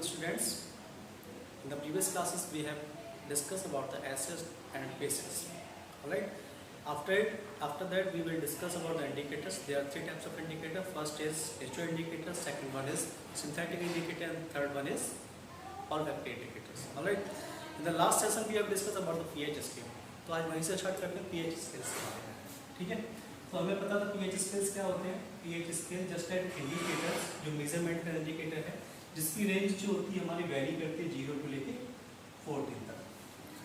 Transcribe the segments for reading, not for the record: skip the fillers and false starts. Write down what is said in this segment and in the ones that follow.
Students, in the previous classes we have discussed about the acids and bases. Alright. After that we will discuss about the indicators. There are three types of indicator. First is HO indicator, second one is synthetic indicator, and third one is olfactory indicators. Alright. In the last session we have discussed about the pH scale. तो आज वहीं से start करते हैं pH scales के बारे में. ठीक है. तो हमें पता था pH scales क्या होते हैं. pH scale just at indicators जो मेजरमेंट का इंडिकेटर है जिसकी रेंज जो होती है हमारी वैरी करती है 0 टू लेके 14 तक.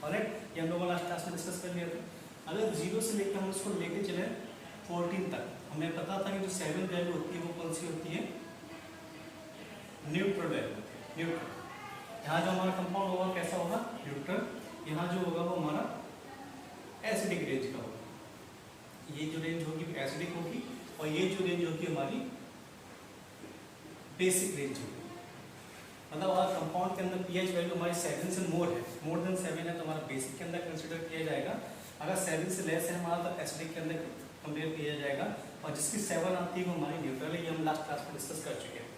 ऑलराइट, ये हम लोगों ने लास्ट क्लास में डिस्कस कर लिया था. अगर 0 से लेकर हम उसको लेके चले 14 तक, हमें पता था कि जो 7 वैल्यू होती है वो कौन सी होती है, न्यूट्रल वैल्यू होती है. न्यूट्रल. यहाँ जो हमारा कंपाउंड होगा कैसा होगा, न्यूट्रल. यहाँ जो होगा वो हमारा एसिडिक रेंज का होगा. ये जो रेंज होगी एसिडिक होगी और ये जो रेंज होगी हमारी बेसिक रेंज होगी. मतलब अगर कंपाउंड के अंदर pH वैल्यू हमारी 7 से मोर है, मोर देन 7 है तो हमारा बेसिक के अंदर कंसीडर किया जाएगा. अगर 7 से लेस है हमारा तो एसिडिक के अंदर कंपेयर किया जाएगा. और जिसकी 7 आती है वो हमारी न्यूट्रल है. ये हम लास्ट क्लास में डिस्कस कर चुके हैं.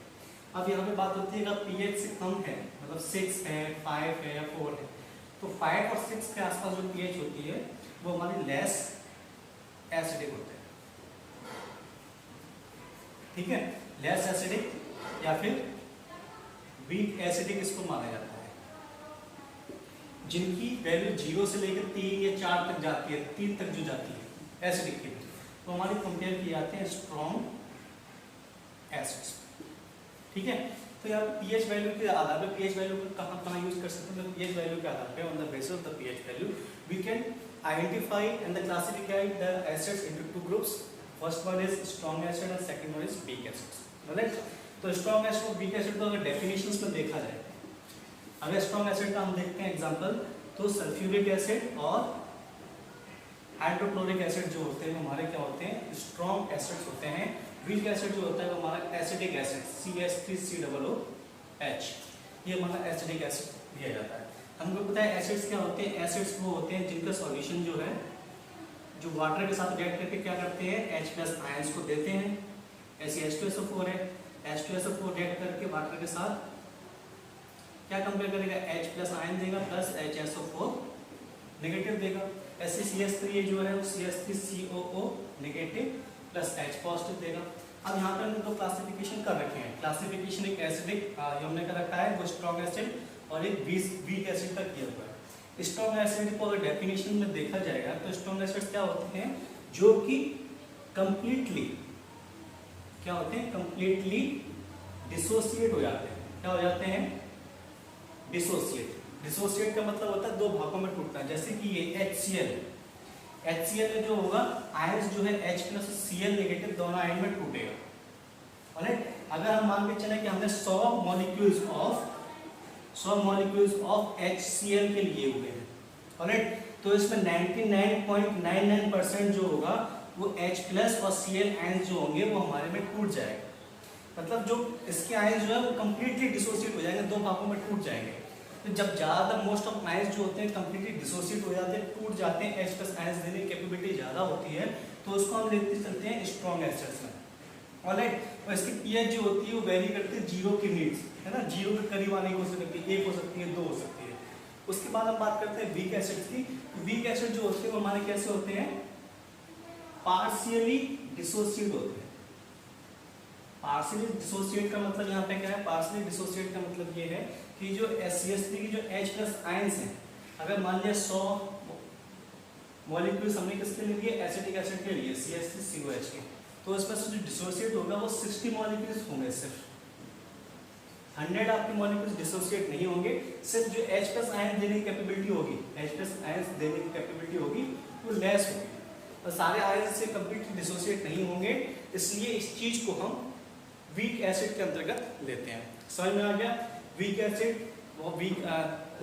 अब यहाँ पे बात होती है अगर pH से कम है, मतलब 6 है, 5 है या 4 है, तो 5 और 6 के आसपास जो pH होती है वो हमारी लेस एसिडिक होते हैं. ठीक है, लेस एसिडिक या फिर वीक एसिडिक इसको माना जाता है. जिनकी वैल्यू 0 से लेकर 3 या 4 तक जाती है, 3 तक जो जाती है एसिडिक की, तो हमारे कंपेयर किए जाते हैं स्ट्रॉन्ग एसिड्स. ठीक है. तो यार pH वैल्यू के आधार पर pH वैल्यू को कहाँ यूज कर सकते हैं. pH वैल्यू के आधार पर on the basis of the pH value we can identify and classify the acids into two groups. First one is strong acid and second one is weak acids. Right? तो strong acid और weak acid को अगर definitions में देखा जाए, अगर strong acid का हम देखते हैं एग्जांपल, तो सल्फ्यूरिक एसिड और हाइड्रोक्लोरिक एसिड जो होते हैं वो हमारे क्या होते हैं, स्ट्रॉन्ग एसिड्स होते हैं. वीक एसिड जो होता है वो हमारा एसिडिक एसिड CH3COOH, ये हमारा एसिडिक एसिड दिया जाता है. हमको पता है एसिड्स क्या होते हैं. एसिड्स वो होते हैं जिनका सॉल्यूशन जो है जो वाटर के साथ रिएक्ट करके क्या करते हैं, H+ आयंस को देते हैं. ऐसे H2SO4 है, H2SO4 रिएक्ट करके वाटर के साथ क्या कंपेयर करेगा, H+ आयन देगा प्लस HSO4 नेगेटिव देगा. ऐसे CH3 जो है वो CH3COO negative plus H positive देगा. अब यहाँ पर हमने दो क्लासिफिकेशन कर रखे हैं. क्लासिफिकेशन एक एसिडिक हमने कर रखा है वो स्ट्रॉन्ग एसिड और एक वीक एसिड का किया हुआ है. स्ट्रॉन्ग एसिड को अगर डेफिनेशन में देखा जाएगा तो स्ट्रॉन्ग एसिड क्या होते हैं, जो कि कंप्लीटली क्या होते हैं, कंप्लीटली डिसोसिएट हो जाते हैं. क्या हो जाते हैं, डिसोसिएट. डिसोसिएट का मतलब होता है दो भागों में टूटता है. जैसे कि ये HCl में जो होगा आयंस जो है H+ Cl नेगेटिव दोनों आयन में टूटेगा. ऑलराइट. अगर हम मान के चले कि हमने 100 मॉलिक्यूल्स ऑफ HCl के लिए हुए हैं. ऑलराइट. तो इसमें 99.99% जो होगा वो H+ और Cl आयंस जो होंगे वो हमारे में टूट जाएगा. मतलब जो इसके आयंस जो है वो कंप्लीटली डिसोसिएट हो जाएंगे, दो भागों में टूट जाएंगे. तो जब ज़्यादा मोस्ट ऑफ आयंस जो होते हैं कंप्लीटली डिसोसिएट हो जाते हैं, टूट जाते हैं, H+ आयंस देने की कैपेबिलिटी ज़्यादा होती है, तो उसको हम लेते चलते हैं स्ट्रॉन्ग एसिड्स में. ऑलराइट. और इसकी pH जो होती है वो वेरी करती है 0 की नीड्स, है ना. 0 के करीब आने की हो सकती है, 1 हो सकती है, 2 हो सकती है. उसके बाद हम बात करते हैं वीक एसिड्स की. वीक एसिड जो होते हैं वो हमारे कैसे होते हैं, पार्शियली डिसोसिएट होते हैं. पार्शियली डिसोसिएट का मतलब यहाँ पे क्या है, पार्शियली डिसोसिएट का मतलब ये है कि जो CH3 की जो H+ आयंस हैं, अगर मान लिया 100 मॉलिक्यूल्स हमने किसके लिए, एसिटिक एसिड के लिए CH3COH के, तो इसमें से जो डिसोसिएट होगा वो 60 मॉलिक्यूल्स होंगे. सिर्फ 100 आपके मॉलिक्यूल्स डिसोसिएट नहीं होंगे. सिर्फ जो H+ आयन देने की कैपेबिलिटी होगी, H+ आयंस देने की कैपेबिलिटी होगी वो लेस होगी. तो सारे आयन से कंप्लीटली डिसोसिएट नहीं होंगे. इसलिए इस चीज को हम वीक एसिड के अंतर्गत लेते हैं. समझ में आ गया. वीक एसिड वो वीक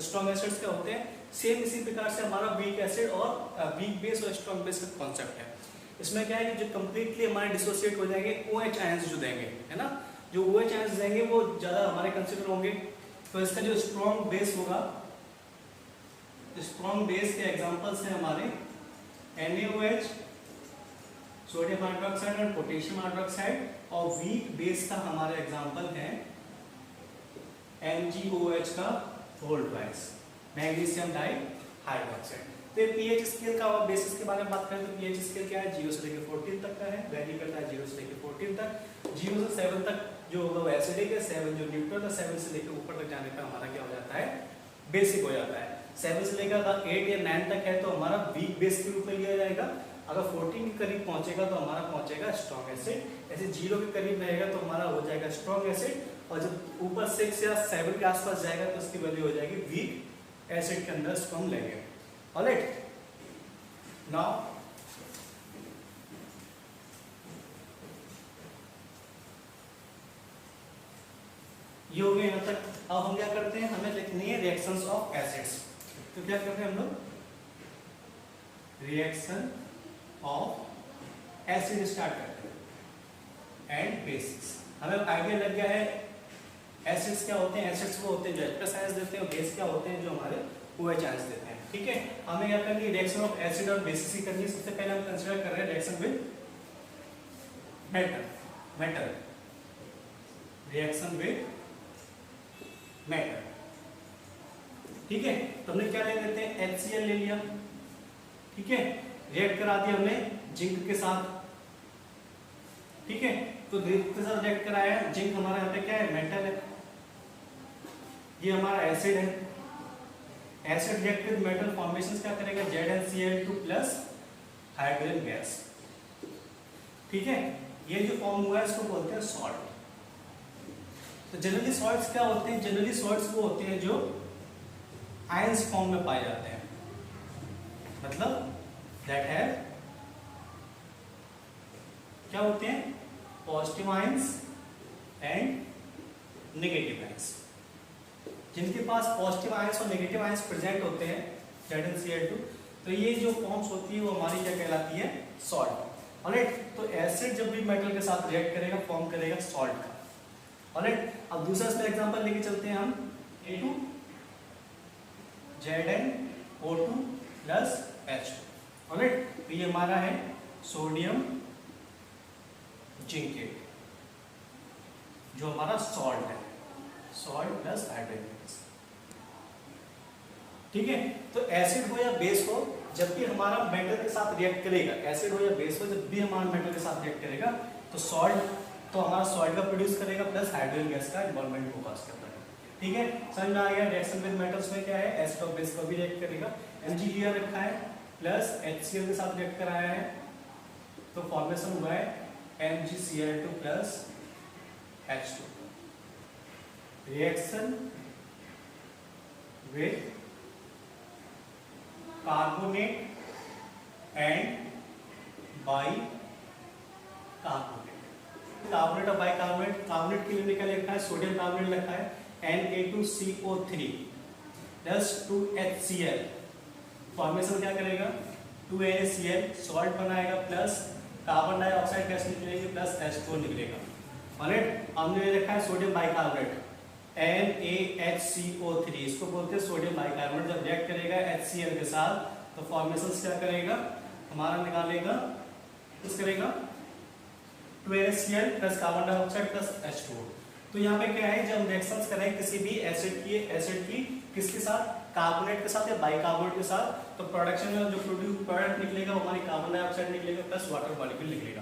स्ट्रॉन्ग एसिड्स क्या होते हैं. सेम इसी प्रकार से हमारा वीक एसिड और वीक बेस और स्ट्रॉन्ग बेस का कॉन्सेप्ट है. इसमें क्या है कि जो कंप्लीटली हमारे डिसोसिएट हो जाएंगे, OH आयंस जो देंगे, है ना, जो OH आयंस देंगे वो ज्यादा हमारे कंसीडर होंगे. तो इसका जो स्ट्रॉन्ग बेस होगा, स्ट्रॉन्ग बेस के एग्जांपल्स हैं हमारे NaOH, सोडियम हाइड्रोक्साइड और पोटेशियम हाइड्रोक्साइड. और वीक बेस का हमारे एग्जांपल है MgOH का होल ट्वाइस, मैग्नीशियम डाइहाइड्रोक्साइड। तो ये पीएच स्केल का और बेसिस के बारे में बात करें तो पीएच स्केल क्या है, 0 से लेकर 14 तक का है, वैरी करता है 0 से लेकर 14 तक। 0 से 7 तक जो होगा वो एसिडिक है, 7 जो न्यूट्रल है, 7 से लेकर ऊपर तक जाने पर हमारा क्या हो जाता है, बेसिक हो जाता है। 7 से लेकर 8 या 9 तक है तो हमारा वीक बेस के रूप में लिया जाएगा। अगर 14 के करीब पहुंचेगा तो हमारा पहुंचेगा स्ट्रॉन्ग एसिड। ऐसे 0 के करीब रहेगा तो हमारा हो जाएगा स्ट्रॉन्ग एसिड, और जब ऊपर 6 या 7 के आसपास जाएगा तो उसकी वैल्यू हो जाएगी वीक एसिड के अंदर स्ट्रॉन्ग लेंगे। ऑलराइट, नाउ ये हो गया यहाँ तक। अब हम क्या करते हैं, हमें लिखनी है रिएक्शंस ऑफ एसिड्स। तो क्या करते हैं हम लोग, रिएक्शन ऑफ एसिड स्टार्ट करते हैं एंड बेसिस। हमें आइडिया लग गया है एसिड्स क्या होते हैं। एसिड्स वो होते हैं जो H+ आयंस देते हैं, और बेस क्या होते हैं जो हमारे OH आयंस देते हैं। ठीक है, हमें क्या करनी है, रिएक्शन ऑफ एसिड और बेसिस ही करनी है। सबसे पहले हम कंसीडर कर रहे हैं reaction with metal, reaction with metal. ठीक है, तो हमने क्या ले लेते हैं, HCl ले लिया। ठीक है, रिएक्ट करा दिया हमने जिंक के साथ। ठीक है, तो जिंक के साथ रिएक्ट कराया, जिंक हमारा यहाँ पे क्या है, मेटल है, ये हमारा एसिड है। Acid react with metal formation क्या करेगा, ZnCl2 प्लस हाइड्रोजन गैस। ठीक है, ये जो फॉर्म हुआ है इसको बोलते हैं सॉल्ट। तो जनरली सॉल्ट्स क्या होते हैं, जनरली सॉल्ट्स वो होते हैं जो आयंस फॉर्म में पाए जाते हैं, मतलब दैट हैव क्या होते हैं, positive ions and negative ions. जिनके पास पॉजिटिव आयंस और नेगेटिव आयंस प्रेजेंट होते हैं ZnCl2, तो ये जो फॉर्म्स होती है वो हमारी क्या कहलाती है, सॉल्ट। ऑलराइट, तो एसिड जब भी मेटल के साथ रिएक्ट करेगा फॉर्म करेगा सॉल्ट का। ऑलराइट, अब दूसरा इसमें एग्जांपल लेके चलते हैं हम, A2 ZnO2 plus H2। Alright, तो ये हमारा है सोडियम जिंकेट, जो हमारा सॉल्ट है, सॉल्ट प्लस हाइड्रोजन। ठीक है, तो एसिड हो या बेस हो, जब भी हमारा मेटल के साथ रिएक्ट करेगा, एसिड हो या बेस हो, जब भी हमारा मेटल के साथ रिएक्ट करेगा तो सॉल्ट, तो हमारा सॉल्ट का प्रोड्यूस करेगा प्लस हाइड्रोजन गैस का इन्वॉल्वमेंट होगा उसके अंदर। ठीक है, समझ में आ गया। रिएक्शन विद मेटल्स में क्या है, एसिड और बेस को भी रिएक्ट करेगा। Mg लिया रखा है प्लस HCl के साथ रिएक्ट कराया है, तो फॉर्मेशन हुआ है MgCl2 plus H2। Reaction with carbonate and bicarbonate. Carbonate और बाइकार्बोनेट, कार्बोनेट के लिए क्या लिखा है, सोडियम कार्बोनेट लिखा है Na2CO3 प्लस 2HCl। फॉर्मेशन क्या करेगा, 2NaCl सॉल्ट बनाएगा प्लस कार्बन डाइऑक्साइड गैस निकलेगी प्लस H2O निकलेगा। ऑलराइट, हमने रखा है सोडियम बाइकार्बोनेट NaHCO3, इसको बोलते हैं सोडियम बाइकार्बोनेट। जब रिएक्ट करेगा HCl के साथ तो फॉर्मेशन क्या करेगा, हमारा निकालेगा, कुछ करेगा 2NaCl plus carbon dioxide plus H2O। तो यहाँ पे क्या है, जब रिएक्शंस करें किसी भी एसिड की किसके साथ, कार्बोनेट के साथ या बाइकार्बोनेट के साथ, तो प्रोडक्शन में जो प्रोडक्ट निकलेगा वो हमारी कार्बन डाइऑक्साइड निकलेगा प्लस वाटर मॉलिक्यूल निकलेगा।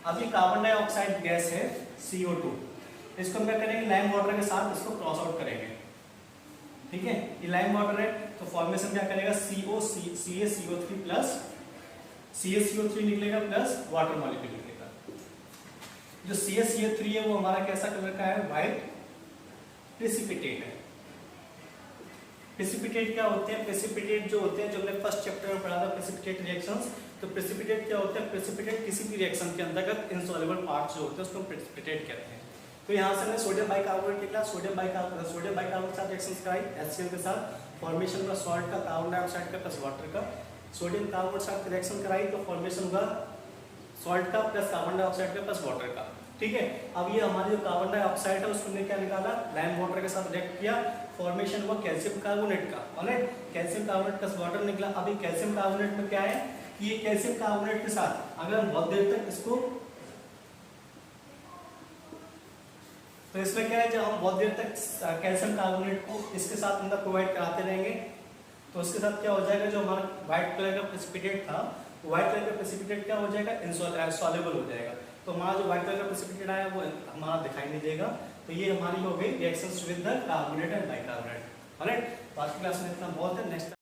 अब ये कार्बन डाइऑक्साइड गैस है CO2, इसको हम क्या करेंगे, लाइम वाटर के साथ इसको क्रॉस आउट करेंगे। ठीक है, ये लाइम वाटर है तो फॉर्मेशन क्या करेगा, CaCO3 प्लस CaCO3 निकलेगा प्लस वाटर मॉलिक्यूल निकलेगा। जो CaCO3 है वो हमारा कैसा कलर का है, व्हाइट प्रेसिपिटेट है। प्रेसिपिटेट क्या होते हैं, प्रेसिपिटेट जो होते हैं, जो हमने फर्स्ट चैप्टर में पढ़ा था प्रेसिपिटेट रिएक्शंस, तो प्रेसिपिटेट क्या होता है, प्रेसिपिटेट किसी भी रिएक्शन के अंतर्गत इनसॉल्युबल पार्ट्स जो होते हैं उसको हम प्रेसिपिटेट कहते हैं। तो यहाँ से हमने सोडियम बाइकार्बोनेट निकला, सोडियम बाइकार्बोनेट के साथ रिएक्शंस कराई HCl के साथ, फॉर्मेशन का सॉल्ट का, कार्बन डाइऑक्साइड का प्लस वाटर का। सोडियम कार्बोनेट के साथ रिएक्शन कराई तो फॉर्मेशन हुआ सॉल्ट का प्लस कार्बन डाइऑक्साइड का प्लस वाटर का। ठीक है, अब ये हमारी जो कार्बन डाइऑक्साइड है उसको हमने क्या निकाला, लाइम वाटर के साथ रिएक्ट किया, फॉर्मेशन हुआ कैल्शियम कार्बोनेट का। Alright, calcium carbonate plus water निकला। अभी कैल्शियम कार्बोनेट में क्या है कि ये कैल्शियम कार्बोनेट के साथ अगर हम बहुत देर तक इसको, तो इसमें क्या है, जब हम बहुत देर तक कैल्शियम कार्बोनेट को इसके साथ अंदर प्रोवाइड कराते रहेंगे तो उसके साथ क्या हो जाएगा, जो हमारा व्हाइट कलर का प्रेसिपिटेट था, व्हाइट कलर का प्रेसिपिटेट क्या हो जाएगा, सॉल्युबल हो जाएगा। तो हमारा जो व्हाइट कलर का प्रेसिपिटेट आया वो हमारा दिखाई नहीं देगा। तो ये हमारी हो गई reactions with the carbonate and bicarbonate. Alright, तो आज की क्लास में इतना बहुत है। नेक्स्ट